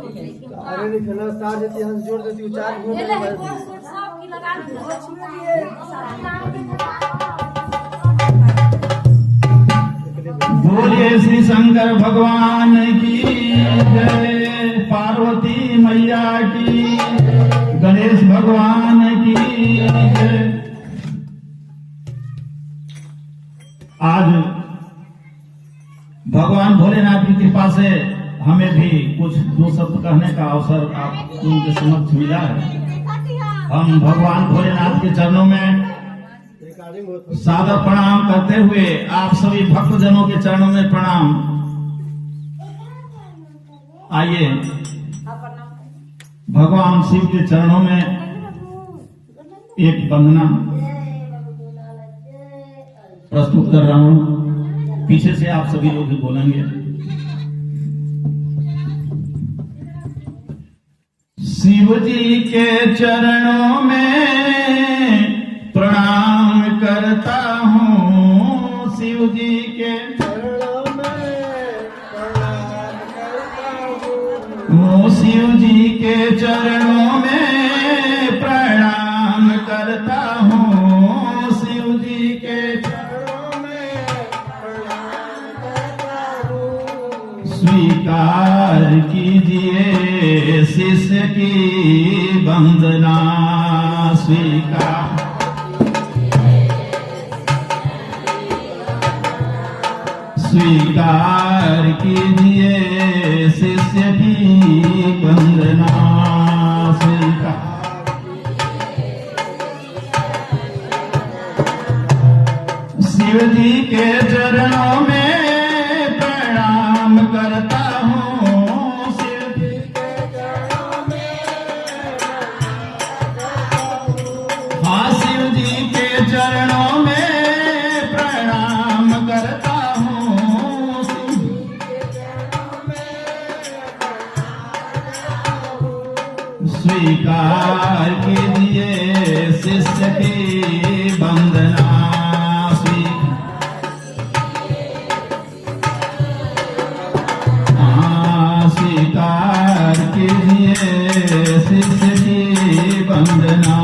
अरे लिखना तार देती हम जोड़ देती हूँ 4 घूम बोलिए श्री शंकर भगवान की जय, पार्वती मैया की, गणेश भगवान की जय। आज भगवान भोलेनाथ की कृपा से हमें भी कुछ 2 शब्द कहने का अवसर आप उनके समक्ष मिला है। हम भगवान भोलेनाथ के चरणों में सादर प्रणाम करते हुए आप सभी भक्तजनों के चरणों में प्रणाम। आइए भगवान शिव के चरणों में एक वंदना प्रस्तुत कर रहा हूं। पीछे से आप सभी लोग भी बोलेंगे। शिव जी के चरणों में प्रणाम करता हूँ, शिव जी के चरणों में प्रणाम करता हूँ, शिव जी के चरणों में प्रणाम करता हूँ, शिव जी के चरणों में प्रणाम करता हूँ। स्वीकार कीजिए शिष्य की वंदना, स्वीकार स्वीकार कीजिए शिष्य की वंदना, स्वीकार। शिव जी के चरणों में प्रणाम करता हूँ, शिव जी के चरणों में हाँ, शिव जी के चरणों में प्रणाम करता हूँ, स्वीकार कीजिए शिष्य की वंदना, स्वीकार कीजिए शिष्य की वंदना।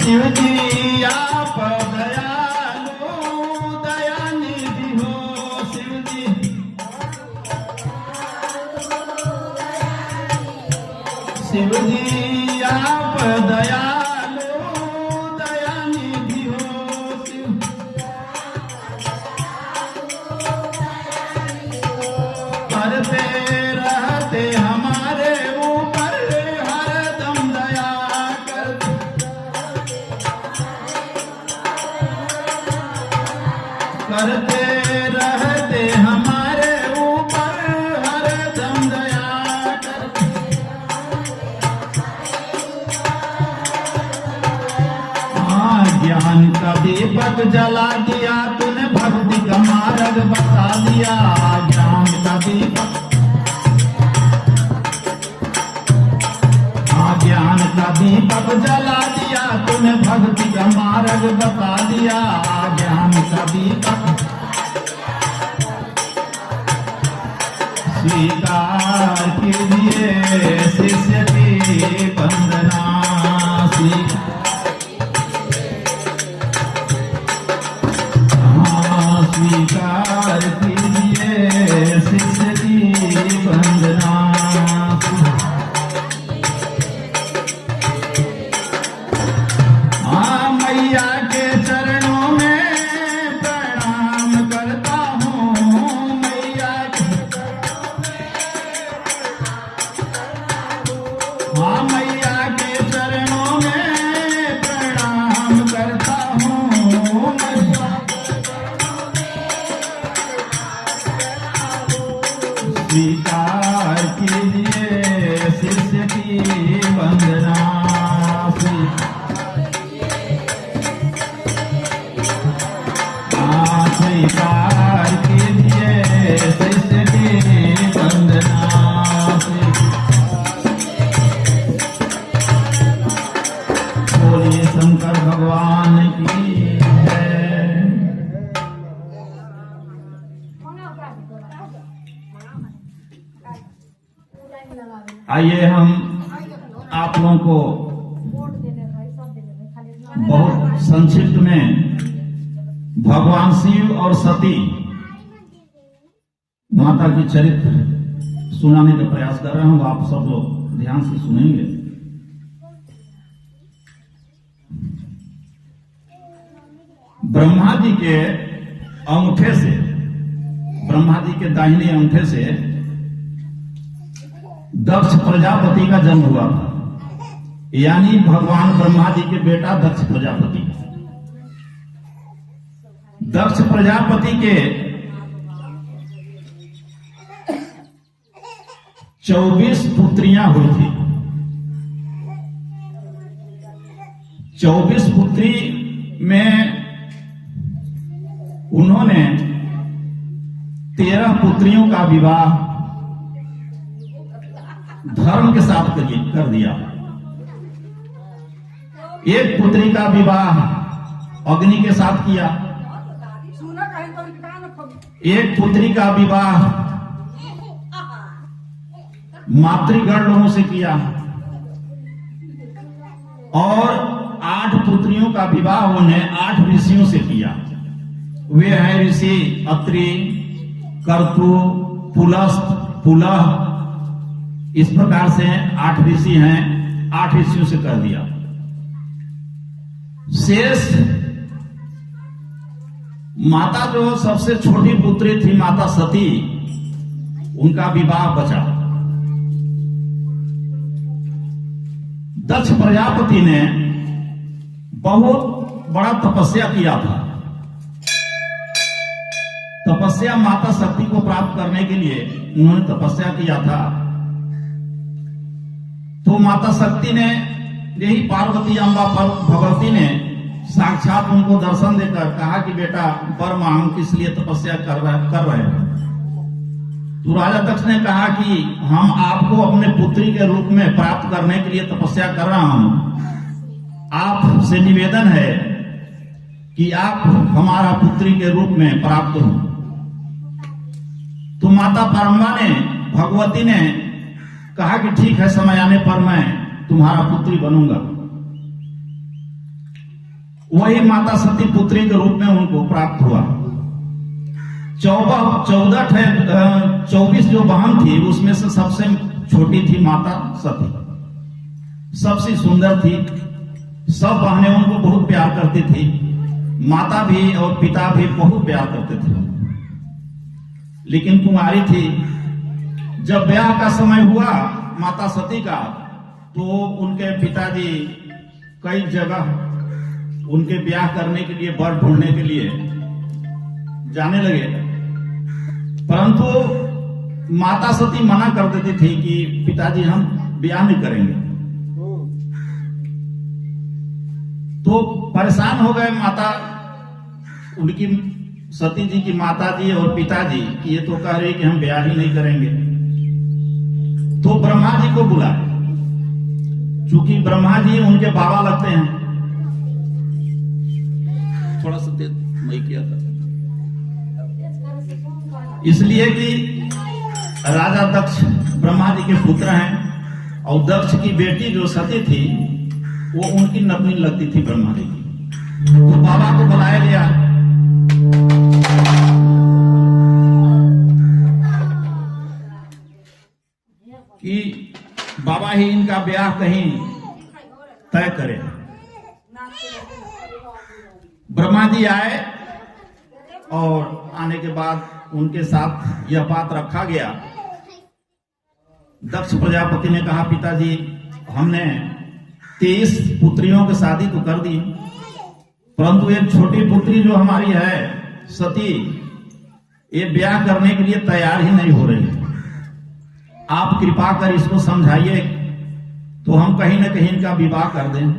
शिव जी आप दयालु दयानिधि हो, शिव जी शिव जी आप दयालु दयानिधि हो, शिव करते रहते हमारे ऊपर हरदम दया करते, करते रहते हमारे ऊपर हरदम दया करते। ज्ञान का दीपक जला दिया तूने, भक्ति का मार्ग बता दिया, ज्ञान का दीपक ज्ञान का दीपक जला दिया तूने, भक्ति का मार्ग बता दिया, ज्ञान का दीपक। स्वीकार कीजिए शिष्य की वंदना, स्वीकार कीजिए शिष्य की वंदना। मैया के चरणों में प्रणाम करता हूँ, मैया के मैया के चरणों में प्रणाम करता हूँ, स्वीकार कीजिए शिष्य की वंदना, स्वीकार कीजिए शिष्य की वंदना। बोलिए शंकर भगवान की जय। आइए हम आप लोगों को बहुत संक्षिप्त में भगवान शिव और सती माता की चरित्र सुनाने का प्रयास कर रहा हूं। आप सब लोग ध्यान से सुनेंगे। ब्रह्मा जी के अंगूठे से, ब्रह्मा जी के दाहिने अंगूठे से दक्ष प्रजापति का जन्म हुआ था, यानी भगवान ब्रह्मा जी के बेटा दक्ष प्रजापति। दक्ष प्रजापति के 24 पुत्रियां हुई थी। 24 पुत्री में उन्होंने 13 पुत्रियों का विवाह धर्म के साथ कर दिया। एक पुत्री का विवाह अग्नि के साथ किया, एक पुत्री का विवाह मातृगण लोगों से किया और 8 पुत्रियों का विवाह उन्हें 8 ऋषियों से किया। वे हैं ऋषि अत्रि, कर्तु, पुलस्त, पुलह। इस प्रकार से 8 ऋषि हैं, 8 ऋषियों से कर दिया। शेष माता जो सबसे छोटी पुत्री थी माता सती, उनका विवाह बचा। दक्ष प्रजापति ने बहुत बड़ा तपस्या किया था। तपस्या माता शक्ति को प्राप्त करने के लिए उन्होंने तपस्या किया था। तो माता शक्ति ने, यही पार्वती अम्बा भगवती ने साक्षात उनको दर्शन देकर कहा कि बेटा वर मांग, किस लिए तपस्या कर रहे हैं। तो राजा दक्ष ने कहा कि हम आपको अपने पुत्री के रूप में प्राप्त करने के लिए तपस्या कर रहा हूं। आपसे निवेदन है कि आप हमारा पुत्री के रूप में प्राप्त हो। तो माता पारंबा ने, भगवती ने कहा कि ठीक है, समय आने पर मैं तुम्हारा पुत्री बनूंगा। वही माता सती पुत्री के रूप में उनको प्राप्त हुआ। 24 जो बहन थी उसमें से सबसे छोटी थी माता सती, सबसे सुंदर थी। सब बहनें उनको बहुत प्यार करती थी, माता भी और पिता भी बहुत प्यार करते थे, लेकिन कुंवारी थी। जब ब्याह का समय हुआ माता सती का, तो उनके पिताजी कई जगह उनके ब्याह करने के लिए, वर ढूंढने के लिए जाने लगे, परंतु माता सती मना कर देती थी कि पिताजी हम ब्याह नहीं करेंगे। तो परेशान हो गए माता, उनकी सती जी की माता जी और पिताजी कि ये तो कह रहे कि हम ब्याह ही नहीं करेंगे। तो ब्रह्मा जी को बुलाए, चूंकि ब्रह्मा जी उनके बाबा लगते हैं। थोड़ा सा मैं किया था इसलिए कि राजा दक्ष ब्रह्मा जी के पुत्र हैं और दक्ष की बेटी जो सती थी वो उनकी नतनी लगती थी ब्रह्मा जी की। तो बाबा को बुलाया गया। कि बाबा ही इनका ब्याह कहीं तय करे। ब्रह्मा जी आए और आने के बाद उनके साथ यह बात रखा गया। दक्ष प्रजापति ने कहा, पिताजी हमने 23 पुत्रियों की शादी तो कर दी, परंतु एक छोटी पुत्री जो हमारी है सती, ये ब्याह करने के लिए तैयार ही नहीं हो रही है। आप कृपा कर इसको समझाइए तो हम कहीं न कहीं इनका विवाह कर दें।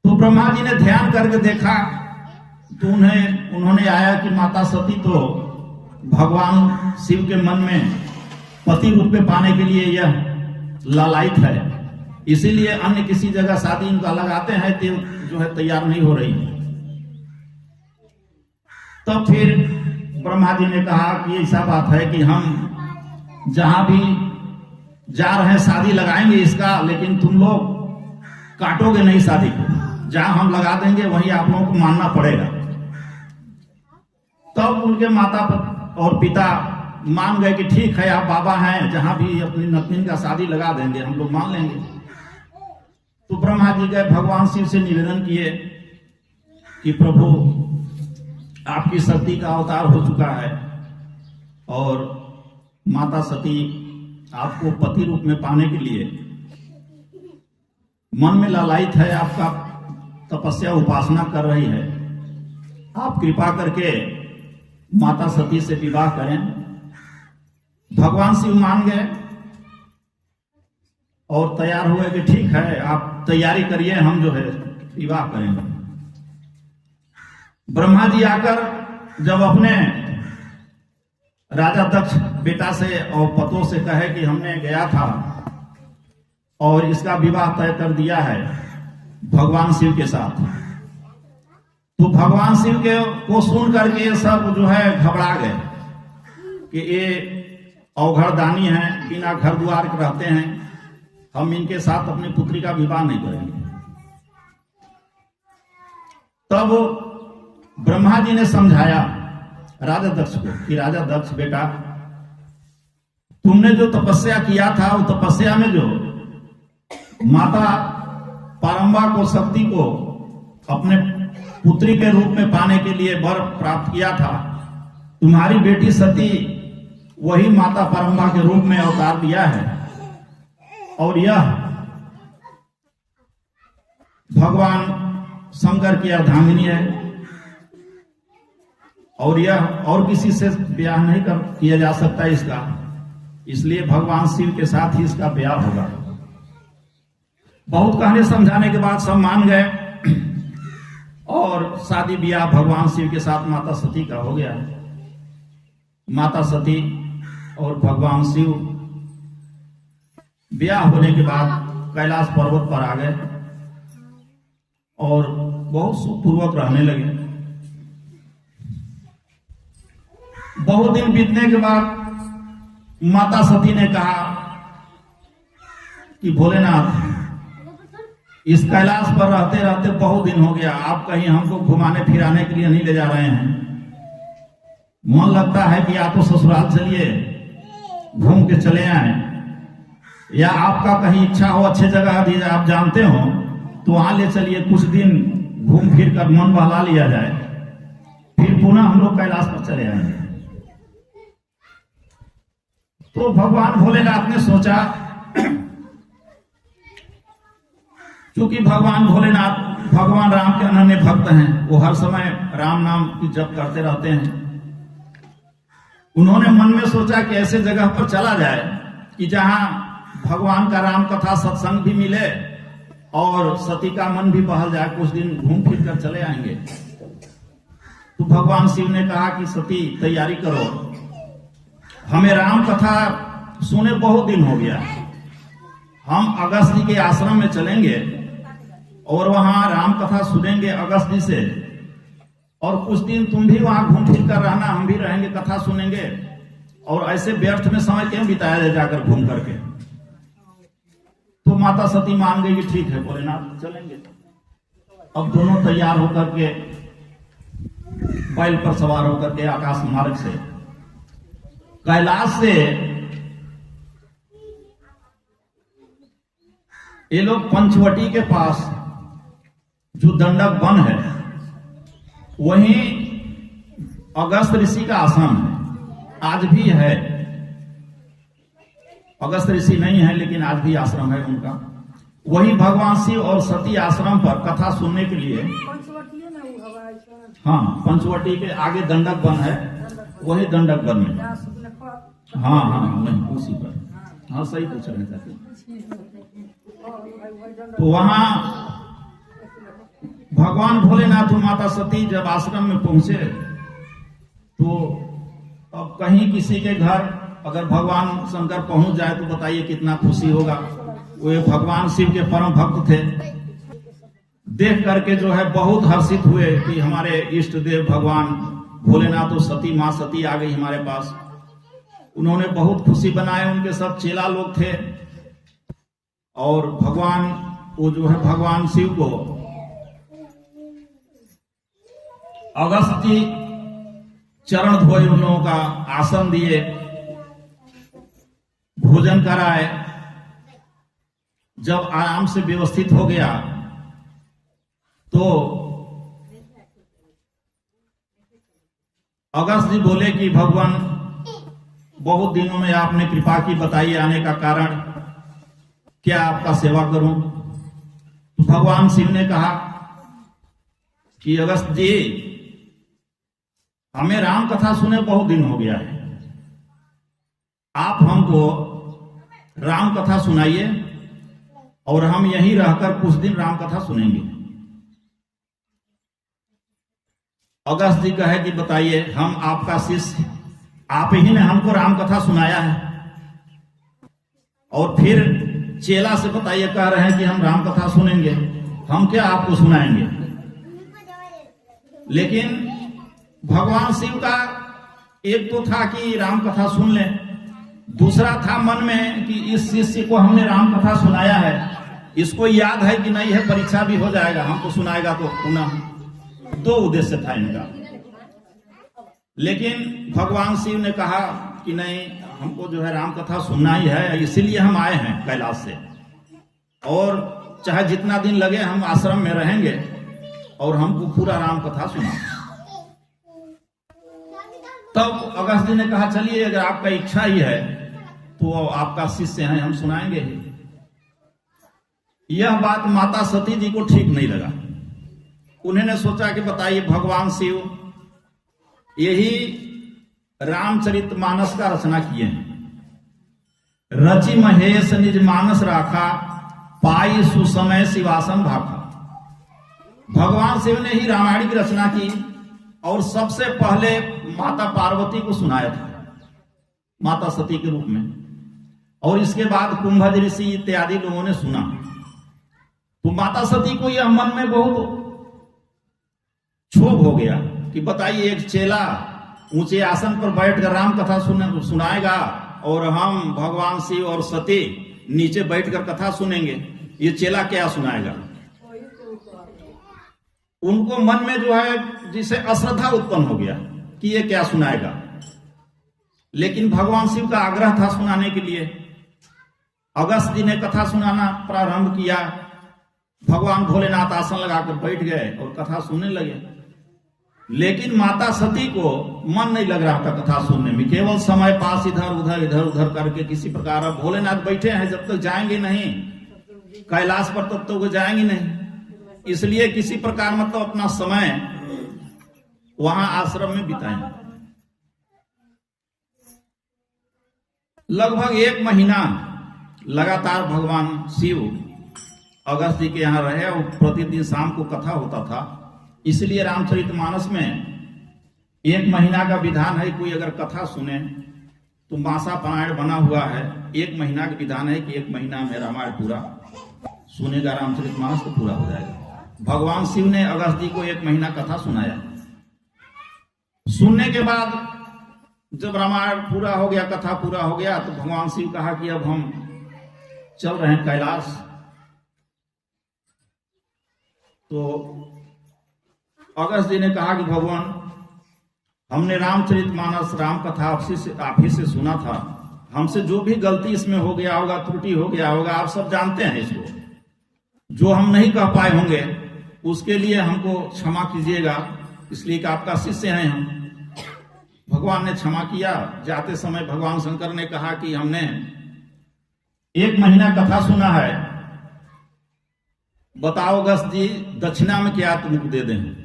तो ब्रह्मा जी ने ध्यान करके देखा तो उन्होंने आया कि माता सती तो भगवान शिव के मन में पति रूप में पाने के लिए यह लालायित है, इसीलिए अन्य किसी जगह शादी इनका लगाते हैं तो जो है तैयार नहीं हो रही। तब फिर ब्रह्मा जी ने कहा कि ऐसा बात है कि हम जहां भी जा रहे हैं, शादी लगाएंगे इसका, लेकिन तुम लोग काटोगे नहीं शादी को, जहां हम लगा देंगे वहीं आप लोगों को मानना पड़ेगा। तब उनके माता और पिता मान गए कि ठीक है, आप बाबा हैं, जहां भी अपनी नतनी का शादी लगा देंगे, हम लोग मान लेंगे। तो ब्रह्मा जी गए, भगवान शिव से निवेदन किए कि प्रभु आपकी सती का अवतार हो चुका है और माता सती आपको पति रूप में पाने के लिए मन में लालायित है, आपका तपस्या उपासना कर रही है, आप कृपा करके माता सती से विवाह करें। भगवान शिव मान गए और तैयार हुए कि ठीक है, आप तैयारी करिए, हम जो है विवाह करेंगे। ब्रह्मा जी आकर जब अपने राजा दक्ष बेटा से और पतों से कहे कि हमने गया था और इसका विवाह तय कर दिया है भगवान शिव के साथ, तो भगवान शिव के को सुन करके ये सब जो है घबरा गए कि ये अवघड़दानी है, बिना घर द्वार के रहते हैं, हम इनके साथ अपनी पुत्री का विवाह नहीं करेंगे। तब ब्रह्मा जी ने समझाया राजा दक्ष को कि राजा दक्ष बेटा, तुमने जो तपस्या किया था, वो तपस्या में जो माता पारंबा को, शक्ति को अपने पुत्री के रूप में पाने के लिए वर प्राप्त किया था, तुम्हारी बेटी सती वही माता पारंबा के रूप में अवतार लिया है और यह भगवान शंकर की अर्धांगिनी है और यह और किसी से ब्याह नहीं किया जा सकता इसका, इसलिए भगवान शिव के साथ ही इसका ब्याह होगा। बहुत कहने समझाने के बाद सब मान गए और शादी ब्याह भगवान शिव के साथ माता सती का हो गया। माता सती और भगवान शिव ब्याह होने के बाद कैलाश पर्वत पर आ गए और बहुत सुखपूर्वक रहने लगे। बहुत दिन बीतने के बाद माता सती ने कहा कि भोलेनाथ, इस कैलाश पर रहते रहते बहुत दिन हो गया, आप कहीं हमको घुमाने फिराने के लिए नहीं ले जा रहे हैं। मन लगता है कि आप तो ससुराल चलिए, घूम के चले आए, या आपका कहीं इच्छा हो अच्छे जगह दी आप जानते हो तो वहां ले चलिए, कुछ दिन घूम फिर कर मन बहला लिया जाए, फिर पुनः हम लोग कैलाश पर चले आएंगे। तो भगवान भोलेनाथ ने सोचा, क्योंकि भगवान भोलेनाथ भगवान राम के अनन्य भक्त हैं, वो हर समय राम नाम की जप करते रहते हैं। उन्होंने मन में सोचा कि ऐसे जगह पर चला जाए कि जहां भगवान का राम कथा सत्संग भी मिले और सती का मन भी बहल जाए, कुछ दिन घूम फिर कर चले आएंगे। तो भगवान शिव ने कहा कि सती तैयारी करो, हमें राम कथा सुने बहुत दिन हो गया, हम अगस्त जी के आश्रम में चलेंगे और वहां राम कथा सुनेंगे अगस्त जी से, और कुछ दिन तुम भी वहां घूम फिर कर रहना, हम भी रहेंगे, कथा सुनेंगे, और ऐसे व्यर्थ में समय क्यों बिताया जाए जाकर घूम करके। तो माता सती मान गई कि ठीक है भोलेनाथ चलेंगे। अब दोनों तैयार होकर के बैल पर सवार होकर के आकाश मार्ग से कैलाश से ये लोग पंचवटी के पास जो दंडक वन है, वहीं अगस्त ऋषि का आश्रम है, आज भी है। अगस्त ऋषि नहीं है लेकिन आज भी आश्रम है उनका। वही भगवान शिव और सती आश्रम पर कथा सुनने के लिए, हाँ पंचवटी के आगे दंडक वन है, वही दंडक वन में, हाँ हाँ नहीं उसी पर, हाँ सही पूछ रहे थे। तो वहां भगवान भोलेनाथ और माता सती जब आश्रम में पहुंचे तो अब कहीं किसी के घर अगर भगवान शंकर पहुंच जाए तो बताइए कितना खुशी होगा। वो भगवान शिव के परम भक्त थे, देख करके जो है बहुत हर्षित हुए कि हमारे इष्ट देव भगवान भोलेनाथ और सती माँ सती आ गई हमारे पास। उन्होंने बहुत खुशी बनाए, उनके सब चेला लोग थे, और भगवान वो जो है भगवान शिव को अगस्त जी चरण धोए, उन लोगों का आसन दिए, भोजन कराए। जब आराम से व्यवस्थित हो गया तो अगस्त जी बोले कि भगवान बहुत दिनों में आपने कृपा की, बताइए आने का कारण, क्या आपका सेवा करूं? तो भगवान शिव ने कहा कि अगस्त जी, हमें राम कथा सुने बहुत दिन हो गया है, आप हमको राम कथा सुनाइए और हम यहीं रहकर कुछ दिन राम कथा सुनेंगे। अगस्त जी कहे कि बताइए, हम आपका शिष्य, आप ही ने हमको राम कथा सुनाया है, और फिर चेला से बताइए कह रहे हैं कि हम राम कथा सुनेंगे, हम क्या आपको सुनाएंगे? लेकिन भगवान शिव का एक तो था कि राम कथा सुन लें, दूसरा था मन में कि इस शिष्य को हमने राम कथा सुनाया है, इसको याद है कि नहीं है, परीक्षा भी हो जाएगा, हमको सुनाएगा तो पुनः। दो उद्देश्य था इनका। लेकिन भगवान शिव ने कहा कि नहीं, हमको जो है राम कथा सुनना ही है, इसीलिए हम आए हैं कैलाश से, और चाहे जितना दिन लगे हम आश्रम में रहेंगे और हमको पूरा राम कथा सुना। तब अगस्त जी ने कहा चलिए, अगर आपका इच्छा ही है तो आपका शिष्य हैं, हम सुनाएंगे ही। यह बात माता सती जी को ठीक नहीं लगा। उन्होंने सोचा कि बताइए, भगवान शिव यही रामचरितमानस का रचना किए हैं। रचि महेश निज मानस राखा, पाई सुसमय शिवासन भाखा। भगवान शिव ने ही रामायण की रचना की और सबसे पहले माता पार्वती को सुनाया था, माता सती के रूप में, और इसके बाद कुंभज ऋषि इत्यादि लोगों ने सुना। तो माता सती को यह मन में बहुत क्षोभ हो गया कि बताइए, एक चेला ऊंचे आसन पर बैठकर राम कथा सुनाएगा और हम भगवान शिव और सती नीचे बैठकर कथा सुनेंगे, ये चेला क्या सुनाएगा? उनको मन में जो है जिसे अश्रद्धा उत्पन्न हो गया कि ये क्या सुनाएगा। लेकिन भगवान शिव का आग्रह था सुनाने के लिए। अगस्त जी ने कथा सुनाना प्रारंभ किया। भगवान भोलेनाथ आसन लगाकर बैठ गए और कथा सुनने लगे। लेकिन माता सती को मन नहीं लग रहा था कथा सुनने में, केवल समय पास इधर उधर करके किसी प्रकार। अब भोलेनाथ बैठे हैं, जब तक जाएंगे नहीं कैलाश पर तब तक वो जाएंगे नहीं, इसलिए किसी प्रकार मतलब अपना समय वहां आश्रम में बिताएंगे। लगभग 1 महीना लगातार भगवान शिव अगस्त जी के यहाँ रहे और प्रतिदिन शाम को कथा होता था। इसलिए रामचरितमानस में 1 महीना का विधान है। कोई अगर कथा सुने तो मासा पारायण बना हुआ है, 1 महीना का विधान है कि 1 महीना में रामायण पूरा सुनेगा, रामचरितमानस तो पूरा हो जाएगा। भगवान शिव ने अगस्त जी को 1 महीना कथा सुनाया। सुनने के बाद जब रामायण पूरा हो गया, कथा पूरा हो गया, तो भगवान शिव कहा कि अब हम चल रहे हैं कैलाश। तो अगस्त जी ने कहा कि भगवान, हमने रामचरितमानस राम कथा आप ही से सुना था, हमसे जो भी गलती इसमें हो गया होगा, त्रुटि हो गया होगा, आप सब जानते हैं इसको, जो हम नहीं कह पाए होंगे उसके लिए हमको क्षमा कीजिएगा, इसलिए कि आपका शिष्य हैं हम। भगवान ने क्षमा किया। जाते समय भगवान शंकर ने कहा कि हमने 1 महीना कथा सुना है, बताओ अगस्त जी, दक्षिणा में क्या तुमको दे दें?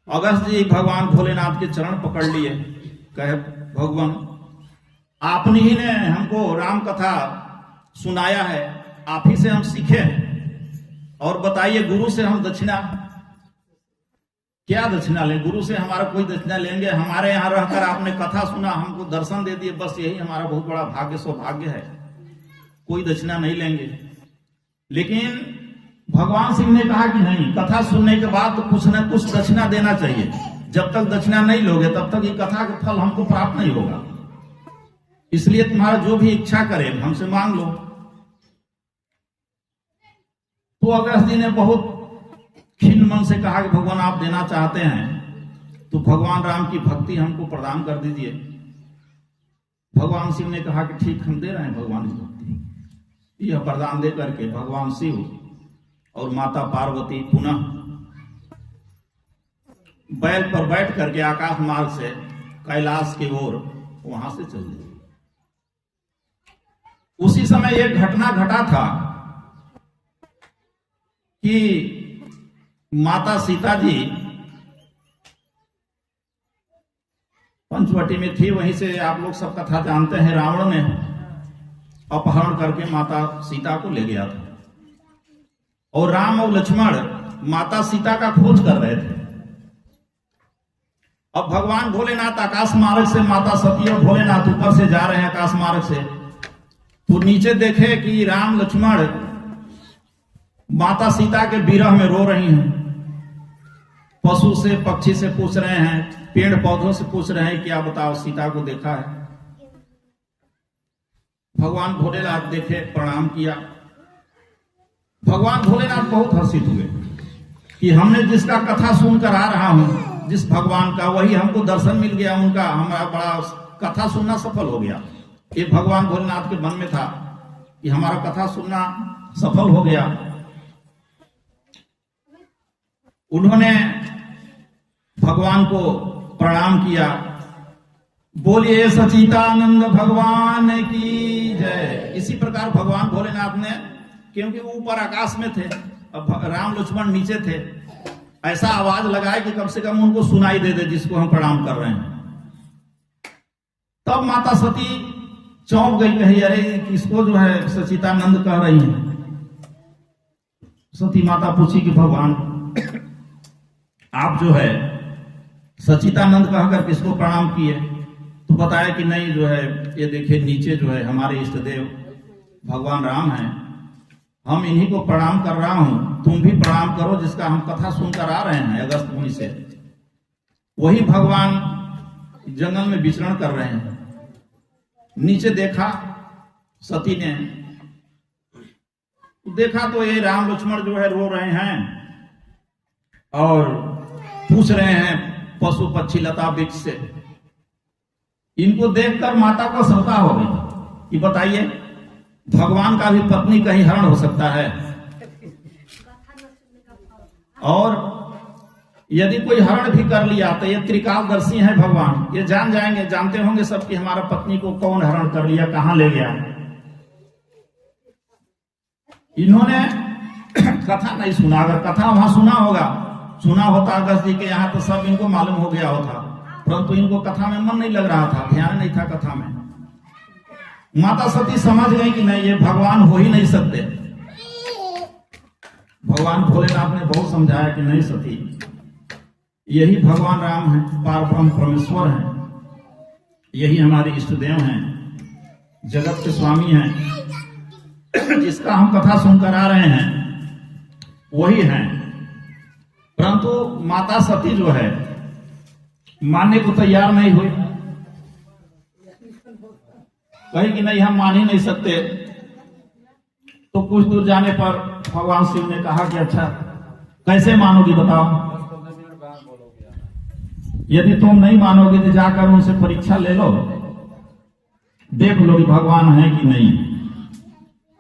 अगस्त जी भगवान भोलेनाथ के चरण पकड़ लिए, कहे भगवान आपने ही ने हमको राम कथा सुनाया है, आप ही से हम सीखे, और बताइए गुरु से हम दक्षिणा क्या दक्षिणा लें? गुरु से हमारा कोई दक्षिणा लेंगे? हमारे यहाँ रहकर आपने कथा सुना, हमको दर्शन दे दिए, बस यही हमारा बहुत बड़ा भाग्य सौभाग्य है, कोई दक्षिणा नहीं लेंगे। लेकिन भगवान सिंह ने कहा कि नहीं, कथा सुनने के बाद तो कुछ न कुछ दक्षिणा देना चाहिए, जब तक दक्षिणा नहीं लोगे तब तक ये कथा का फल हमको प्राप्त नहीं होगा। इसलिए तुम्हारा जो भी इच्छा करे हमसे मांग लो। तो अगस्त जी ने बहुत खिन्न मन से कहा कि भगवान आप देना चाहते हैं तो भगवान राम की भक्ति हमको प्रदान कर दीजिए। भगवान शिव ने कहा कि ठीक, हम दे रहे हैं भगवान की भक्ति। यह वरदान दे करके भगवान शिव और माता पार्वती पुनः बैल पर बैठ करके आकाश मार्ग से कैलाश की ओर वहां से चल दिए। उसी समय एक घटना घटा था कि माता सीता जी पंचवटी में थी। वहीं से आप लोग सब कथा जानते हैं, रावण ने अपहरण करके माता सीता को ले गया था और राम और लक्ष्मण माता सीता का खोज कर रहे थे। अब भगवान भोलेनाथ आकाश मार्ग से, माता सती और भोलेनाथ ऊपर से जा रहे हैं आकाश मार्ग से, तो नीचे देखे कि राम लक्ष्मण माता सीता के विरह में रो रही हैं। पशु से पक्षी से पूछ रहे हैं, पेड़ पौधों से पूछ रहे हैं, क्या बताओ सीता को देखा है? भगवान भोलेनाथ देखे, प्रणाम किया। भगवान भोलेनाथ बहुत हर्षित हुए कि हमने जिसका कथा सुनकर आ रहा हूं, जिस भगवान का, वही हमको दर्शन मिल गया उनका, हमारा बड़ा कथा सुनना सफल हो गया। ये भगवान भोलेनाथ के मन में था कि हमारा कथा सुनना सफल हो गया। उन्होंने भगवान को प्रणाम किया। बोलिए सचिदानंद भगवान की जय। इसी प्रकार भगवान भोलेनाथ ने, क्योंकि वो ऊपर आकाश में थे, अब राम लक्ष्मण नीचे थे, ऐसा आवाज लगाए कि कम से कम उनको सुनाई दे जिसको हम प्रणाम कर रहे हैं। तब माता सती चौंक गई, कही अरे किसको जो है सचिदानंद कह रही हैं। सती माता पूछी कि भगवान आप जो है सचिदानंद कहकर किसको प्रणाम किए? तो बताया कि नहीं, जो है ये देखिए नीचे जो है हमारे इष्ट देव भगवान राम हैं, हम इन्हीं को प्रणाम कर रहा हूं, तुम भी प्रणाम करो जिसका हम कथा सुनकर आ रहे हैं अगस्त मुनि से। वही भगवान जंगल में विचरण कर रहे हैं। नीचे देखा सती ने, देखा तो ये राम लक्ष्मण जो है रो रहे हैं और पूछ रहे हैं पशु पक्षी लता वृक्ष से। इनको देखकर माता को शंका हो गई कि बताइए भगवान का भी पत्नी कहीं हरण हो सकता है, और यदि कोई हरण भी कर लिया तो ये त्रिकालदर्शी है भगवान, ये जान जाएंगे, जानते होंगे सब कि हमारा पत्नी को कौन हरण कर लिया, कहां ले गया। इन्होंने कथा नहीं सुना, अगर कथा वहां सुना होता अगस्त जी के यहाँ तो सब इनको मालूम हो गया होता, परंतु इनको कथा में मन नहीं लग रहा था, ध्यान नहीं था कथा में। माता सती समझ गई कि नहीं, ये भगवान हो ही नहीं सकते। भगवान भोलेनाथ ने बहुत समझाया कि नहीं सती, यही भगवान राम है, पारब्रह्म परमेश्वर हैं, यही हमारे इष्ट देव हैं, जगत के स्वामी हैं, जिसका हम कथा सुनकर आ रहे हैं वही हैं। परंतु माता सती जो है मानने को तैयार नहीं हुई, कही कि नहीं हम मान ही नहीं सकते। तो कुछ दूर जाने पर भगवान शिव ने कहा कि अच्छा कैसे मानोगी बताओ? यदि तुम नहीं मानोगे तो जाकर उनसे परीक्षा ले लो, देख लो कि भगवान है कि नहीं।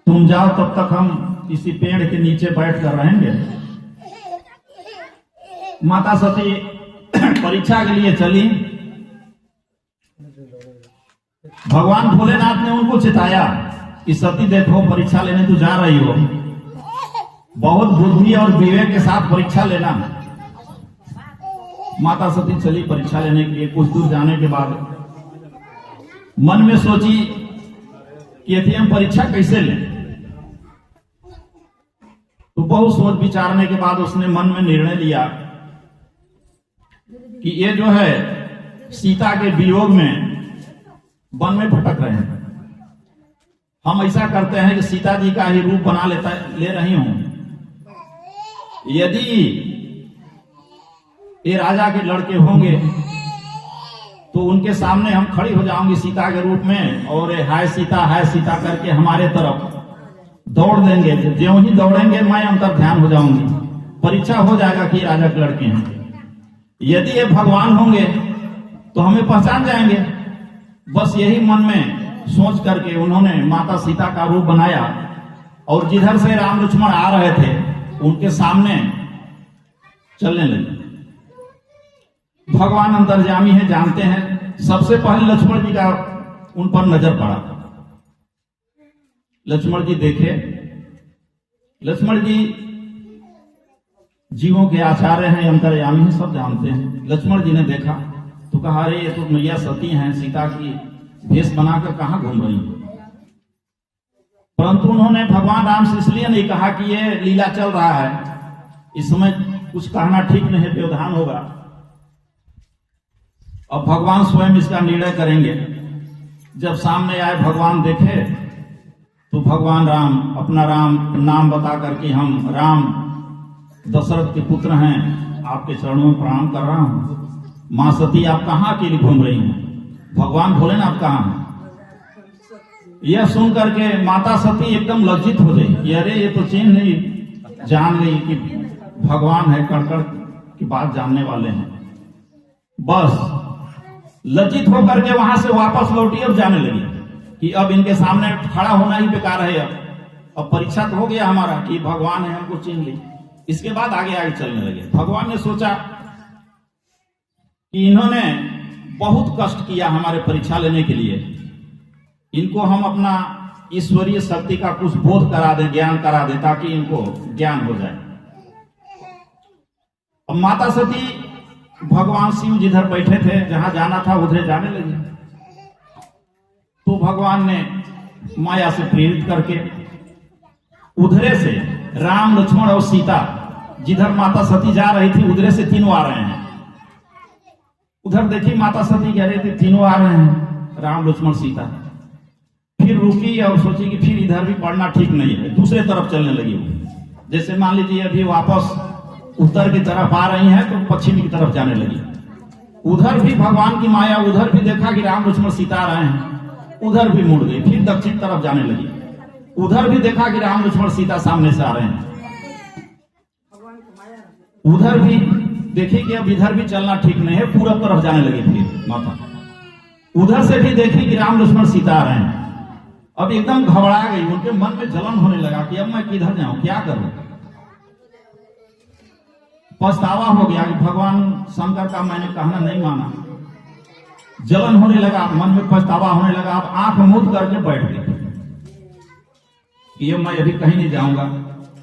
तुम जाओ, तब तक हम किसी पेड़ के नीचे बैठ कर रहेंगे। माता सती परीक्षा के लिए चली। भगवान भोलेनाथ ने उनको चिताया कि सती देखो परीक्षा लेने तू जा रही हो, बहुत बुद्धि और विवेक के साथ परीक्षा लेना। माता सती चली परीक्षा लेने के लिए। कुछ दूर जाने के बाद मन में सोची कि यदि हम परीक्षा कैसे लें, तो बहुत सोच विचारने के बाद उसने मन में निर्णय लिया कि ये जो है सीता के वियोग में वन में भटक रहे हैं, हम ऐसा करते हैं कि सीता जी का ही रूप बना ले रही हूं। यदि ये राजा के लड़के होंगे तो तो उनके सामने हम खड़ी हो जाऊंगी सीता के रूप में, और हाय सीता करके हमारे तरफ दौड़ देंगे। ज्यों ही दौड़ेंगे मैं अंतर ध्यान हो जाऊंगी, परीक्षा हो जाएगा कि राजा के लड़के हैं। यदि ये भगवान होंगे तो हमें पहचान जाएंगे। बस यही मन में सोच करके उन्होंने माता सीता का रूप बनाया, और जिधर से राम लक्ष्मण आ रहे थे उनके सामने चलने लगे। भगवान अंतर्यामी है, जानते हैं। सबसे पहले लक्ष्मण जी का उन पर नजर पड़ा। लक्ष्मण जी देखे, लक्ष्मण जी जीवों के आचार्य हैं, अंतर्यामी हैं, सब जानते हैं। लक्ष्मण जी ने देखा तो कहा, अरे ये तो मैया सती हैं, सीता की भेष बनाकर कहां घूम रही हैं। परंतु उन्होंने भगवान राम से इसलिए नहीं कहा कि ये लीला चल रहा है, इस समय कुछ कहना ठीक नहीं है, व्यवधान होगा। अब भगवान स्वयं इसका निर्णय करेंगे। जब सामने आए भगवान देखे तो भगवान राम अपना नाम बता करके, हम राम दशरथ के पुत्र हैं, आपके चरणों में प्रणाम कर रहा हूं। मां सती आप कहां अकेली घूम रही हैं? भगवान भोलेनाथ कहां हैं? यह सुन करके माता सती एकदम लज्जित हो गई कि अरे ये तो चिन्ह नहीं जान गई कि भगवान है, कड़कड़ की बात जानने वाले हैं। बस लज्जित होकर के वहां से वापस लौटी और जाने लगी कि अब इनके सामने खड़ा होना ही बेकार है। अब परीक्षा तो हो गया हमारा कि भगवान है, हमको चिन्ह ली। इसके बाद आगे चलने लगे। भगवान ने सोचा कि इन्होंने बहुत कष्ट किया हमारे परीक्षा लेने के लिए, इनको हम अपना ईश्वरीय शक्ति का कुछ बोध करा दे, ज्ञान करा दे, ताकि इनको ज्ञान हो जाए। अब माता सती भगवान शिव जिधर बैठे थे, जहां जाना था उधर जाने लगी। तो भगवान ने माया से प्रेरित करके उधरे से राम लक्ष्मण और सीता, जिधर माता सती जा रही थी उधरे से तीनों आ रहे हैं। उधर देखी माता सती कह रही थी, तीनों आ रहे हैं, राम लक्ष्मण सीता। फिर रुकी और सोची कि फिर इधर भी पढ़ना ठीक नहीं है, दूसरे तरफ चलने लगी वो। जैसे मान लीजिए अभी वापस उत्तर की तरफ आ रही हैं तो पश्चिम की तरफ जाने लगी। उधर भी भगवान की माया, उधर भी देखा कि राम लक्ष्मण सीता आ रहे हैं, उधर भी मुड़ गई। फिर दक्षिण तरफ जाने लगी, उधर भी देखा कि राम लक्ष्मण सीता सामने से आ रहे हैं। उधर भी देखी कि अब इधर भी चलना ठीक नहीं है, पूरब तरफ जाने लगी। फिर माता उधर से भी देखी कि राम लक्ष्मण सीता आ रहे हैं। अब एकदम घबरा गई, उनके मन में जलन होने लगा कि अब मैं किधर जाऊं, क्या करूं। पछतावा हो गया कि भगवान शंकर का मैंने कहना नहीं माना। जलन होने लगा, मन में पछतावा होने लगा। अब आंख मूंद करके बैठ गए कि मैं अभी कहीं नहीं जाऊंगा।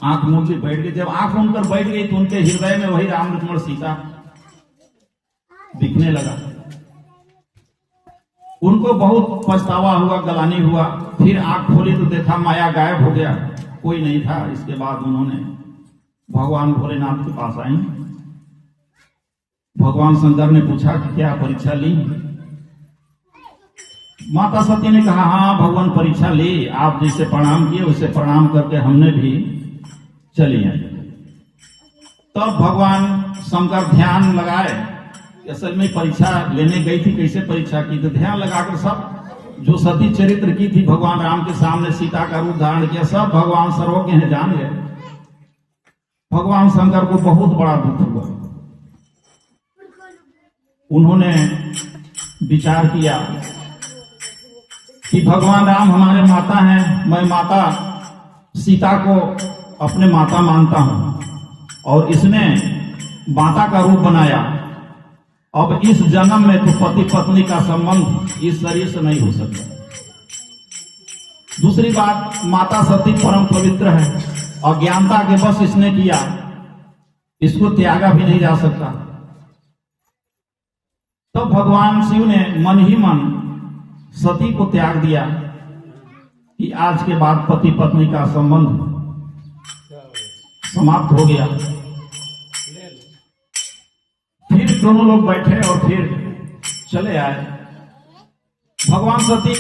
आंख मूंद के बैठ गई। जब आंख मूंद कर बैठ गई तो उनके हृदय में वही राम लक्ष्मण सीता दिखने लगा। उनको बहुत पछतावा हुआ, गलानी हुआ। फिर आंख खोली तो देखा माया गायब हो गया, कोई नहीं था। इसके बाद उन्होंने भगवान भोलेनाथ के पास आई। भगवान शंकर ने पूछा कि क्या परीक्षा ली? माता सती ने कहा, हाँ भगवान परीक्षा ली, आप जैसे प्रणाम किए वैसे प्रणाम करके हमने भी चली आई। तब भगवान शंकर ध्यान लगाए। असल में परीक्षा लेने गई थी, कैसे परीक्षा की? तो ध्यान लगाकर सब जो सती चरित्र की थी, भगवान राम के सामने सीता का रूप धारण किया, सब भगवान सर्वज्ञ हैं, जान गए। भगवान शंकर को बहुत बड़ा दुख हुआ। उन्होंने विचार किया कि भगवान राम हमारे माता हैं, मैं माता सीता को अपने माता मानता हूं और इसने माता का रूप बनाया। अब इस जन्म में तो पति पत्नी का संबंध इस शरीर से नहीं हो सकता। दूसरी बात, माता सती परम पवित्र है, अज्ञानता के बस इसने किया, इसको त्यागा भी नहीं जा सकता। तो भगवान शिव ने मन ही मन सती को त्याग दिया कि आज के बाद पति पत्नी का संबंध समाप्त हो गया। फिर दोनों लोग बैठे और फिर चले आए। भगवान सती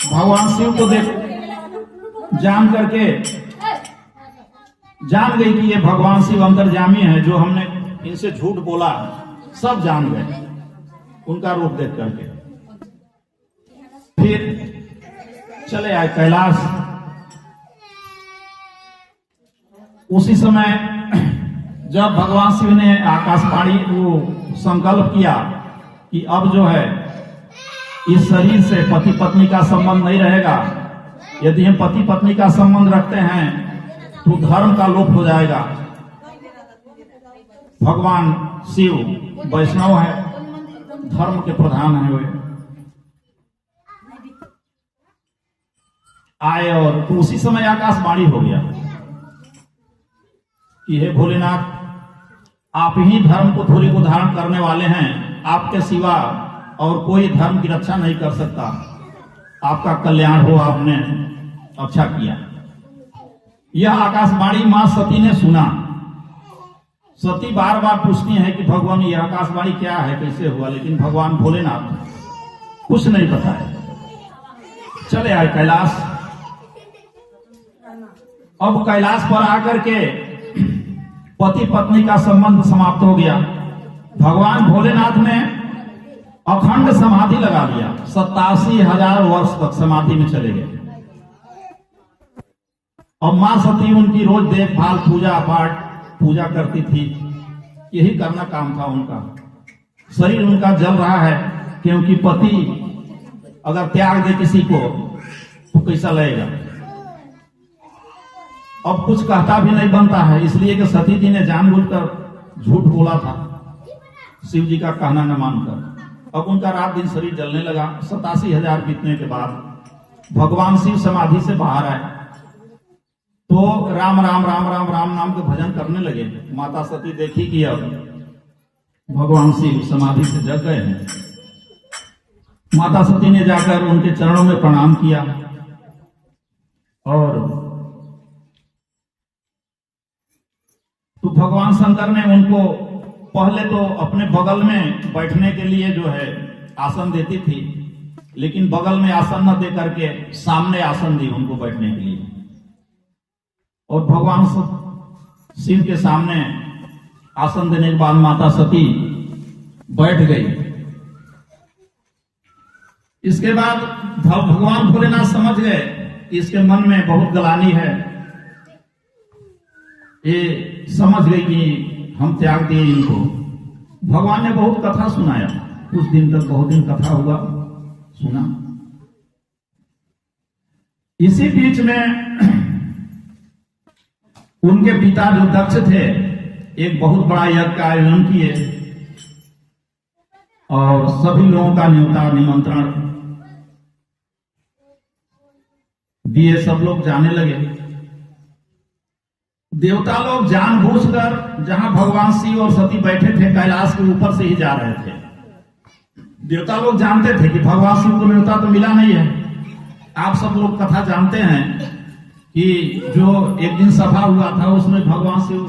भगवान शिव को देख जान करके जान गई कि ये भगवान शिव अंतर्यामी है, जो हमने इनसे झूठ बोला सब जान गए। उनका रूप देख करके। फिर चले आए कैलाश। उसी समय जब भगवान शिव ने आकाशवाणी वो संकल्प किया कि अब जो है इस शरीर से पति पत्नी का संबंध नहीं रहेगा, यदि हम पति पत्नी का संबंध रखते हैं तो धर्म का लोप हो जाएगा। भगवान शिव वैष्णव है, धर्म के प्रधान है वे। आए और तो उसी समय आकाशवाणी हो गया कि हे भोलेनाथ, आप ही धर्म को धूलि को धारण करने वाले हैं, आपके सिवा और कोई धर्म की रक्षा नहीं कर सकता। आपका कल्याण हो, आपने अच्छा किया। यह आकाशवाणी मां सती ने सुना। सती बार बार पूछती है कि भगवान यह आकाशवाणी क्या है, कैसे हुआ, लेकिन भगवान भोलेनाथ कुछ नहीं बताए। चले आए कैलाश। अब कैलाश पर आकर के पति पत्नी का संबंध समाप्त हो गया। भगवान भोलेनाथ ने अखंड समाधि लगा लिया। 87,000 वर्ष तक समाधि में चले गए। और मां सती उनकी रोज देखभाल, पूजा पाठ, पूजा करती थी। यही करना काम था उनका। शरीर उनका जल रहा है, क्योंकि पति अगर त्याग दे किसी को तो कैसा लगेगा। अब कुछ कहता भी नहीं बनता है, इसलिए कि सती जी ने जानबूझकर झूठ बोला था, शिव जी का कहना न मानकर। अब उनका रात दिन शरीर जलने लगा। 87,000 बीतने के बाद भगवान शिव समाधि से बाहर आए तो राम राम राम राम राम नाम के भजन करने लगे। माता सती देखी कि अब भगवान शिव समाधि से जग गए हैं। माता सती ने जाकर उनके चरणों में प्रणाम किया और तो भगवान शंकर ने उनको पहले तो अपने बगल में बैठने के लिए जो है आसन देती थी, लेकिन बगल में आसन न दे करके सामने आसन दी उनको बैठने के लिए। और भगवान शिव के सामने आसन देने के बाद माता सती बैठ गई। इसके बाद भगवान भोलेनाथ समझ गए कि इसके मन में बहुत गलानी है। ये समझ गई कि हम त्याग दिए इनको। भगवान ने बहुत कथा सुनाया। कुछ दिन तक बहुत दिन कथा हुआ, सुना। इसी बीच में उनके पिता जो दक्ष थे, एक बहुत बड़ा यज्ञ का आयोजन किए और सभी लोगों का न्योता निमंत्रण दिए। सब लोग जाने लगे। देवता लोग जानबूझकर जहां भगवान शिव और सती बैठे थे कैलाश के ऊपर से ही जा रहे थे। देवता लोग जानते थे कि भगवान शिव को न्योता तो मिला नहीं है। आप सब लोग कथा जानते हैं कि जो एक दिन सभा हुआ था उसमें भगवान शिव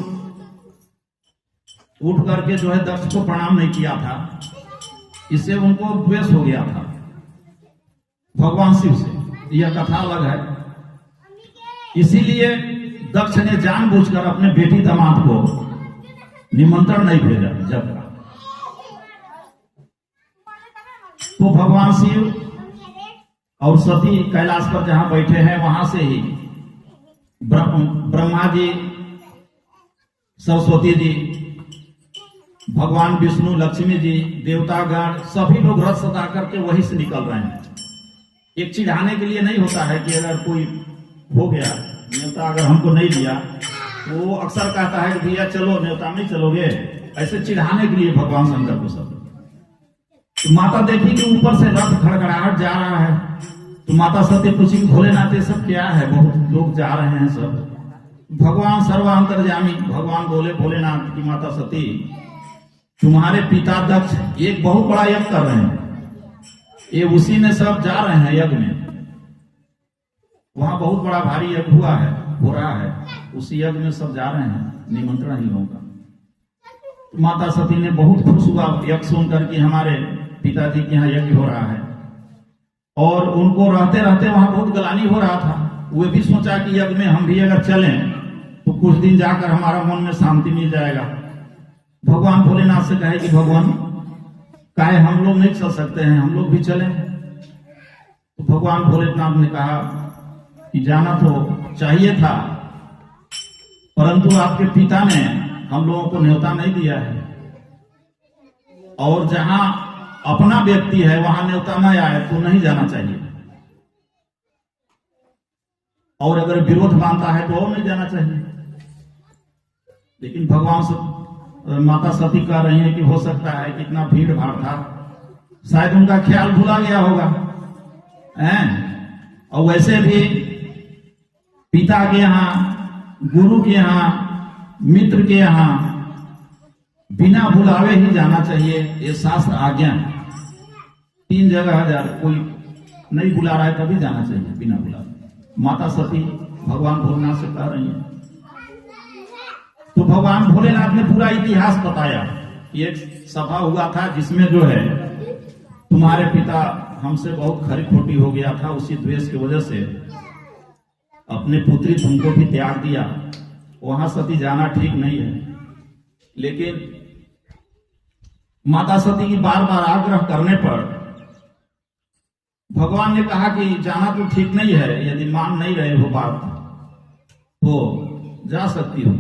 उठ करके जो है दक्ष को प्रणाम नहीं किया था। इससे उनको द्वेष हो गया था भगवान शिव से। यह कथा अलग है। इसीलिए दक्ष ने जानबूझकर अपने बेटी दामाद को निमंत्रण नहीं भेजा जब का। तो भगवान शिव और सती कैलाश पर जहां बैठे हैं वहां से ही ब्रह्मा जी, सरस्वती जी, भगवान विष्णु, लक्ष्मी जी, देवतागण सभी लोग रथ सजा करके वहीं से निकल रहे हैं। एक चिढ़ाने के लिए नहीं होता है कि अगर कोई हो गया न्योता अगर हमको नहीं दिया तो वो अक्सर कहता है कि भैया चलो, न्योता नहीं चलोगे, ऐसे चिढ़ाने के लिए भगवान शंकर को सब। तो माता देखी कि ऊपर से रथ खड़खड़ाहट जा रहा है। तो माता सती पूछी कि भोलेनाथ ये सब क्या है, बहुत लोग जा रहे हैं सब। भगवान सर्वांतर्यामी भगवान बोले भोलेनाथ की माता सती, तुम्हारे पिता दक्ष एक बहुत बड़ा यज्ञ कर रहे हैं, ये उसी में सब जा रहे हैं यज्ञ में। वहां बहुत बड़ा भारी यज्ञ हुआ है, हो रहा है, उसी यज्ञ में सब जा रहे हैं, निमंत्रण ही होगा। तो माता सती ने बहुत खुश हुआ यज्ञ सुनकर कि हमारे पिताजी के यहाँ यज्ञ हो रहा है। और उनको रहते रहते वहां बहुत गलानी हो रहा था। वे भी सोचा कि यज्ञ में हम भी अगर चलें तो कुछ दिन जाकर हमारा मन में शांति मिल जाएगा। भगवान भोलेनाथ से कहे कि भगवान काहे हम लोग नहीं चल सकते हैं, हम लोग भी चलें। तो भगवान भोलेनाथ ने कहा कि जाना तो चाहिए था, परंतु आपके पिता ने हम लोगों को न्योता नहीं दिया है, और जहां अपना व्यक्ति है वहां न्योता न आए तो नहीं जाना चाहिए, और अगर विरोध मानता है तो और नहीं जाना चाहिए। लेकिन माता सती कह रही है कि हो सकता है कि इतना भीड़ भाड़ था, शायद उनका ख्याल भुला गया होगा और वैसे भी पिता के यहाँ, गुरु के यहाँ, मित्र के यहाँ बिना बुलावे ही जाना चाहिए, ये शास्त्र आज्ञा है। 3 जगह हजार कोई नहीं बुला रहा है तभी जाना चाहिए बिना बुलावे। माता सती भगवान भोलेनाथ से कह रही है। तो भगवान भोलेनाथ ने पूरा इतिहास बताया कि एक सभा हुआ था जिसमें जो है तुम्हारे पिता हमसे बहुत खरी खोटी हो गया था, उसी द्वेष की वजह से अपने पुत्री तुमको भी त्याग दिया। वहां सती जाना ठीक नहीं है, लेकिन माता सती की बार बार आग्रह करने पर भगवान ने कहा कि जाना तो ठीक नहीं है, यदि मान नहीं रहे हो बात तो जा सकती हो।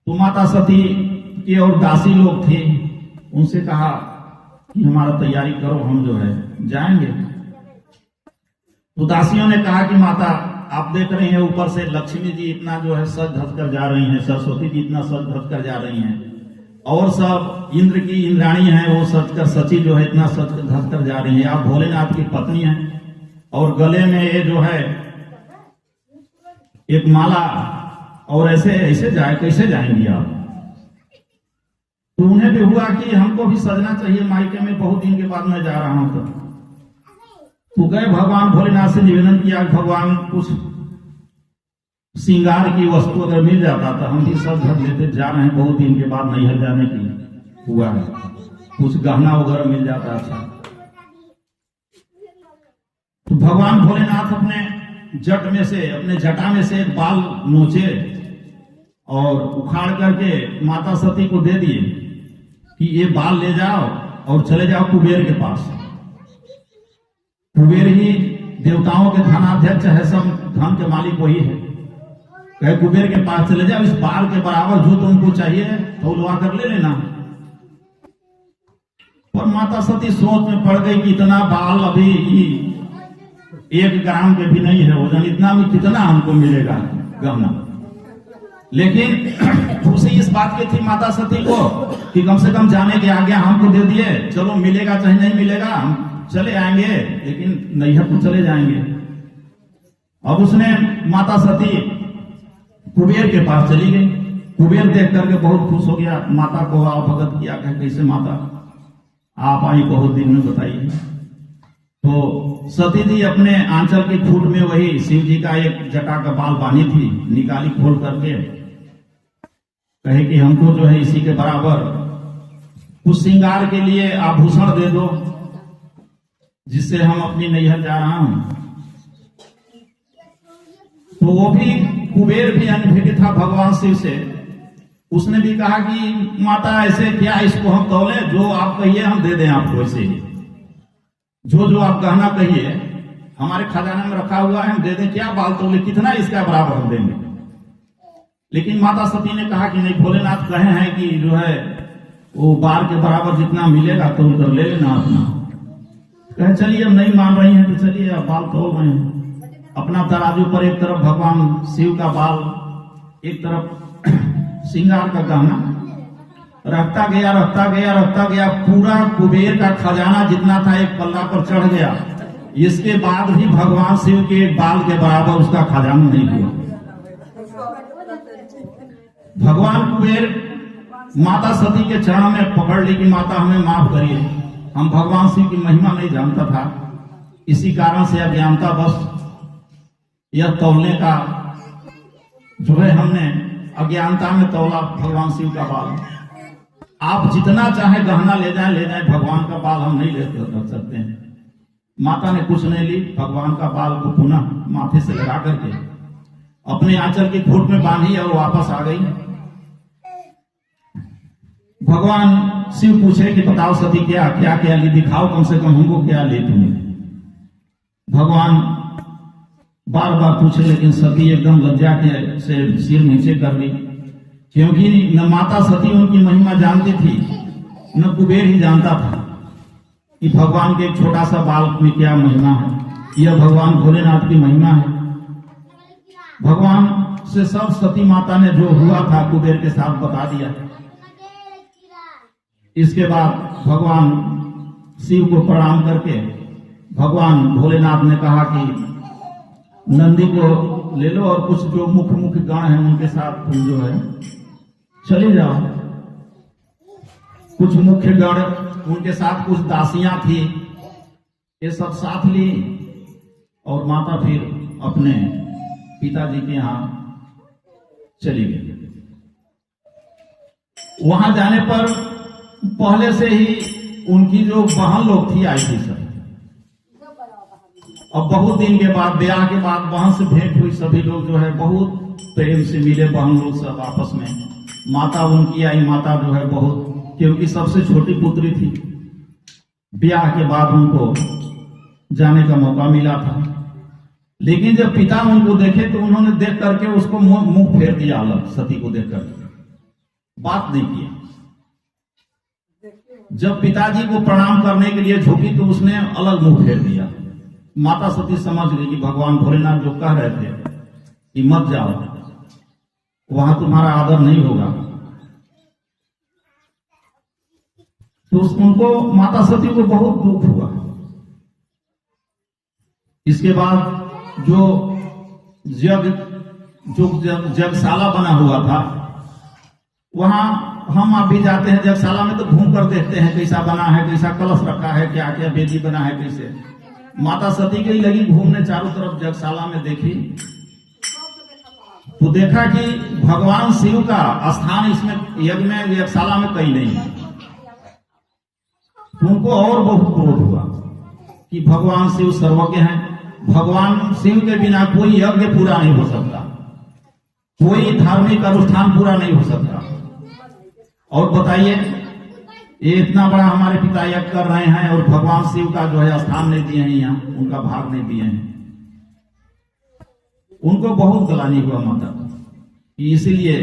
तो माता सती की और दासी लोग थे, उनसे कहा कि हमारा तैयारी करो, हम जो है जाएंगे। तो दासियों ने कहा कि माता आप देख रही हैं ऊपर से लक्ष्मी जी इतना जो है सज धज कर जा रही हैं, सरस्वती जी इतना सज धज कर जा रही हैं, और सब इंद्र की इंद्राणी हैं वो सच कर सची जो है इतना सच धज कर जा रही है। आप भोलेनाथ की पत्नी हैं और गले में ये जो है एक माला, और ऐसे ऐसे जाए कैसे जाएंगी आप? तो उन्हें भी हुआ कि हमको भी सजना चाहिए, मायके में बहुत दिन के बाद मैं जा रहा हूं। तो गए भगवान भोलेनाथ से निवेदन किया, भगवान कुछ श्रृंगार की वस्तु अगर मिल जाता तो हम भी सब घर लेते, जा रहे हैं बहुत दिन के बाद नैहर जाने की हुआ है, कुछ गहना वगैरह मिल जाता अच्छा। तो भगवान भोलेनाथ अपने जट में से, अपने जटा में से एक बाल नोचे और उखाड़ करके माता सती को दे दिए कि ये बाल ले जाओ और चले जाओ कुबेर के पास। कुबेर ही देवताओं के धनाध्यक्ष है, सब धन के मालिक वही है। कहे कुबेर के पास चले जाओ, इस बाल के बराबर जो तुमको चाहिए तो लुआ कर ले लेना। पर माता सती सोच में पड़ गई कि इतना बाल अभी 1 ग्राम के भी नहीं है वजन, इतना में कितना हमको मिलेगा गहना। लेकिन खुशी इस बात की थी माता सती को कि कम से कम जाने की आज्ञा हमको दे दिए, चलो मिलेगा चाहे नहीं मिलेगा हम चले आएंगे, लेकिन नैहर तो चले जाएंगे। अब उसने माता सती कुबेर के पास चली गई। कुबेर देख करके बहुत खुश हो गया, माता को भगत किया, कैसे माता आप आई बहुत दिन में बताइए। तो सती जी अपने आंचल की खूट में वही शिव जी का एक जटा का बाल बांधी थी, निकाली खोल करके, कहे कि हमको जो है इसी के बराबर कुछ श्रृंगार के लिए आभूषण दे दो जिससे हम अपनी नैहर जा रहा हूं। तो वो भी कुबेर भी अनभिज्ञ था भगवान शिव से, उसने भी कहा कि माता ऐसे क्या, इसको हम तौले, जो आप कहिए हम दे दें आपको, ऐसे ही जो आप गहना कहिए हमारे खजाने में रखा हुआ है हम दे दें, क्या बाल तौले, कितना इसका बराबर हम देंगे। लेकिन माता सती ने कहा कि नहीं, भोलेनाथ कहे हैं कि जो है वो बाल के बराबर जितना मिलेगा तो उधर ले लेना अपना। कहे चलिए अब नहीं मान रही हैं तो चलिए अब बाल तोड़ रहे हैं। अपना तराजू पर एक तरफ भगवान शिव का बाल, एक तरफ श्रृंगार का गहना रखता गया, पूरा कुबेर का खजाना जितना था एक पल्ला पर चढ़ गया। इसके बाद भी भगवान शिव के बाल के बराबर उसका खजाना नहीं हुआ। भगवान कुबेर माता सती के चरण में पकड़ ली कि माता हमें माफ करिए, हम भगवान शिव की महिमा नहीं जानता था, इसी कारण से अज्ञानता बस यह तौलने का जो है हमने अज्ञानता में तौला भगवान शिव का बाल। आप जितना चाहे गहना ले जाए, भगवान का बाल हम नहीं लेते रख सकते हैं। माता ने कुछ नहीं ली, भगवान का बाल को पुनः माथे से लगा करके अपने आंचल की खूट में बांधी और वापस आ गई। भगवान शिव पूछे कि बताओ सती क्या क्या क्या ली, दिखाओ कम से कम हमको क्या ली तुमने। भगवान बार बार पूछे लेकिन सती एकदम लज्जा के से सिर नीचे कर ली, क्योंकि न माता सती उनकी महिमा जानती थी न कुबेर ही जानता था कि भगवान के एक छोटा सा बालक में क्या महिमा है। यह भगवान भोलेनाथ की महिमा है। भगवान से सब सती माता ने जो हुआ था कुबेर के साथ बता दिया। इसके बाद भगवान शिव को प्रणाम करके भगवान भोलेनाथ ने कहा कि नंदी को ले लो और कुछ जो मुख्य मुख्य गण हैं उनके साथ तुम जो है चले जाओ। कुछ मुख्य गण, उनके साथ कुछ दासियां थी, ये सब साथ ली और माता फिर अपने पिताजी के यहां चली गई। वहां जाने पर पहले से ही उनकी जो बहन लोग थी आई थी सब। अब बहुत दिन के बाद, ब्याह के बाद बहन से भेंट हुई। सभी लोग जो है बहुत प्रेम से मिले, बहन लोग सब आपस में। माता उनकी आई, माता जो है बहुत, क्योंकि सबसे छोटी पुत्री थी, ब्याह के बाद उनको जाने का मौका मिला था। लेकिन जब पिता उनको देखे तो उन्होंने देख करके उसको मुंह फेर दिया अलग, सती को देख करके बात नहीं किया। जब पिताजी को प्रणाम करने के लिए झुकी तो उसने अलग मुंह फेर दिया। माता सती समझ गई कि भगवान भोलेनाथ जो कह रहे थे कि मत जाओ, वहां तुम्हारा आदर नहीं होगा, तो उनको माता सती को बहुत दुख हुआ। इसके बाद जो जगशाला बना हुआ था, वहां हम आप भी जाते हैं जगशाला में तो घूम कर देखते हैं कैसा बना है, कैसा कलश रखा है, क्या क्या वेदी बना है, कैसे। माता सती की लगी घूमने चारों तरफ जगशाला में, देखी तो देखा कि भगवान शिव का स्थान इसमें यज्ञ में यज्ञशाला में कहीं नहीं है। उनको और बहुत क्रोध हुआ कि भगवान शिव सर्वज्ञ हैं, भगवान शिव के बिना कोई यज्ञ पूरा नहीं हो सकता, कोई धार्मिक अनुष्ठान पूरा नहीं हो सकता। और बताइए, ये इतना बड़ा हमारे पिता यज्ञ कर रहे हैं और भगवान शिव का जो है स्थान नहीं दिए हैं, यहाँ उनका भाग नहीं दिए हैं। उनको बहुत गलानी हुआ माता, इसीलिए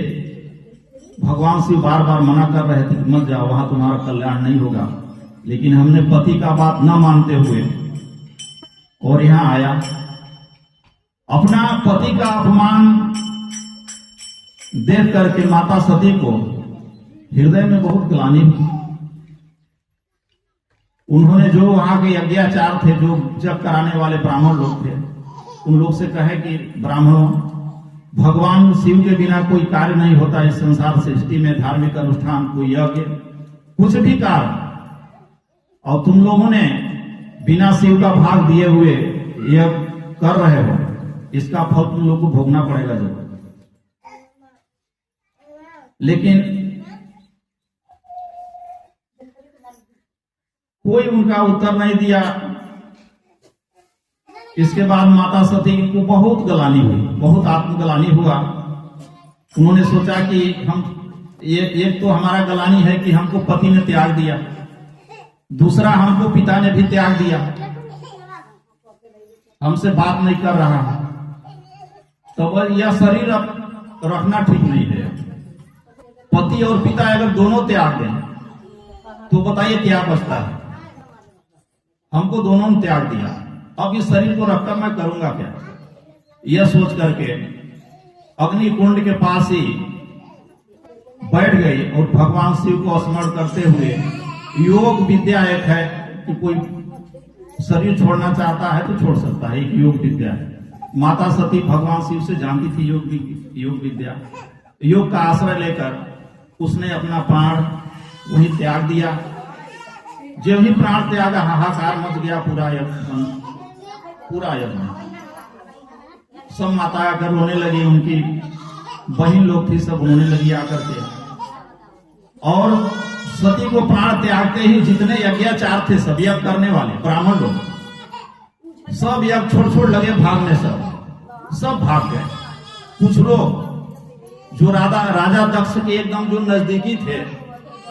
भगवान शिव बार बार मना कर रहे थे कि मत जाओ, वहां तुम्हारा कल्याण नहीं होगा। लेकिन हमने पति का बात न मानते हुए और यहां आया। अपना पति का अपमान देख करके माता सती को हृदय में बहुत ग्लानि हुई। उन्होंने जो वहां के यज्ञाचार थे, जो जग कराने वाले ब्राह्मण लोग थे, उन लोग से कहे कि ब्राह्मणों, भगवान शिव के बिना कोई कार्य नहीं होता इस संसार सृष्टि में, धार्मिक अनुष्ठान, कोई यज्ञ, कुछ भी कार्य, और तुम लोगों ने बिना शिव का भाग दिए हुए यज्ञ कर रहे हो, इसका फल तुम लोग को भोगना पड़ेगा जरूर। लेकिन कोई उनका उत्तर नहीं दिया। इसके बाद माता सती को बहुत गलानी हुई, बहुत आत्मगलानी हुआ। उन्होंने सोचा कि हम एक तो हमारा गलानी है कि हमको पति ने त्याग दिया, दूसरा हमको पिता ने भी त्याग दिया, हमसे बात नहीं कर रहा, तो यह शरीर रखना ठीक नहीं है। पति और पिता अगर दोनों त्याग दें तो बताइए क्या बचता है। हमको दोनों ने त्याग दिया, अब इस शरीर को रखकर मैं करूंगा क्या। यह सोच करके अग्नि कुंड के पास ही बैठ गई और भगवान शिव को स्मरण करते हुए, योग विद्या एक है कि कोई शरीर छोड़ना चाहता है तो छोड़ सकता है, एक योग विद्या है। माता सती भगवान शिव से जानती थी योग विद्या। योग का आश्रय लेकर उसने अपना प्राण वही त्याग दिया। जब ही प्राण त्यागा, हाहाकार मच गया पूरा यज्ञ। सब माता आकर रोने लगी, उनकी बहन लोग थी सब रोने लगी आकर के। और सती को प्राण त्यागते ही जितने यज्ञाचार थे, सब यज्ञ करने वाले ब्राह्मण लोग, सब यज्ञ छोड़ लगे भागने, सब भाग गए। कुछ लोग जो राजा दक्ष के एकदम जो नजदीकी थे,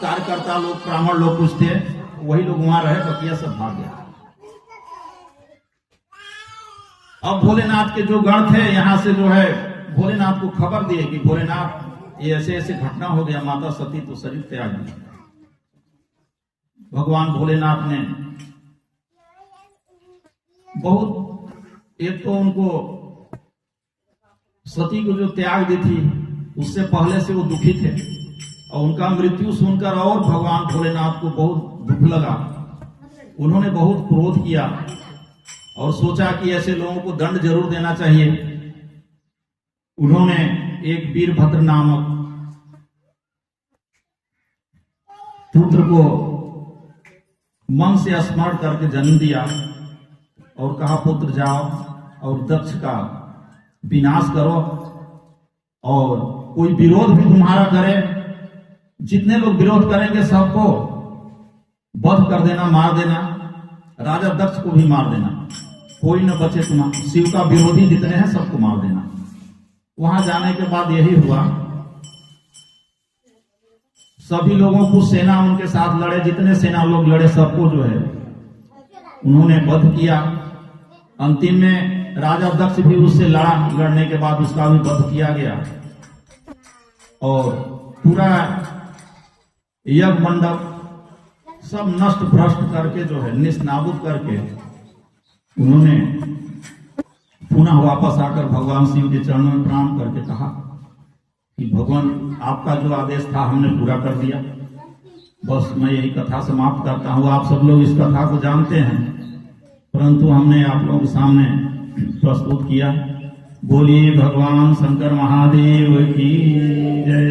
कार्यकर्ता लोग, ब्राह्मण लोग कुछ थे, वही लोग वहां रहे, बकिया सब भाग गया। अब भोलेनाथ के जो गण थे यहां से जो है भोलेनाथ को खबर दिए कि भोलेनाथ ये ऐसे ऐसे घटना हो गया, माता सती तो शरीर त्याग दी। भगवान भोलेनाथ ने बहुत, एक तो उनको सती को जो त्याग दी थी उससे पहले से वो दुखी थे, और उनका मृत्यु सुनकर और भगवान भोलेनाथ को बहुत दुख लगा। उन्होंने बहुत क्रोध किया और सोचा कि ऐसे लोगों को दंड जरूर देना चाहिए। उन्होंने एक वीरभद्र नामक पुत्र को मन से स्मरण करके जन्म दिया और कहा, पुत्र जाओ और दक्ष का विनाश करो, और कोई विरोध भी तुम्हारा करे, जितने लोग विरोध करेंगे सबको वध कर देना, मार देना, राजा दक्ष को भी मार देना, कोई न बचे तुम्हारा, शिव का विरोधी जितने हैं सबको मार देना। वहां जाने के बाद यही हुआ, सभी लोगों को सेना उनके साथ लड़े, जितने सेना लोग लड़े सबको जो है उन्होंने वध किया। अंतिम में राजा दक्ष भी उससे लड़ा, लड़ने के बाद उसका भी वध किया गया और पूरा यज्ञ मंडप सब नष्ट भ्रष्ट करके जो है निस्नाबूद करके उन्होंने पुनः वापस आकर भगवान शिव के चरणों में प्रणाम करके कहा कि भगवान आपका जो आदेश था हमने पूरा कर दिया, बस मैं यही कथा समाप्त करता हूँ। आप सब लोग इस कथा को जानते हैं, परंतु हमने आप लोगों के सामने प्रस्तुत किया। बोलिए भगवान शंकर महादेव की जय।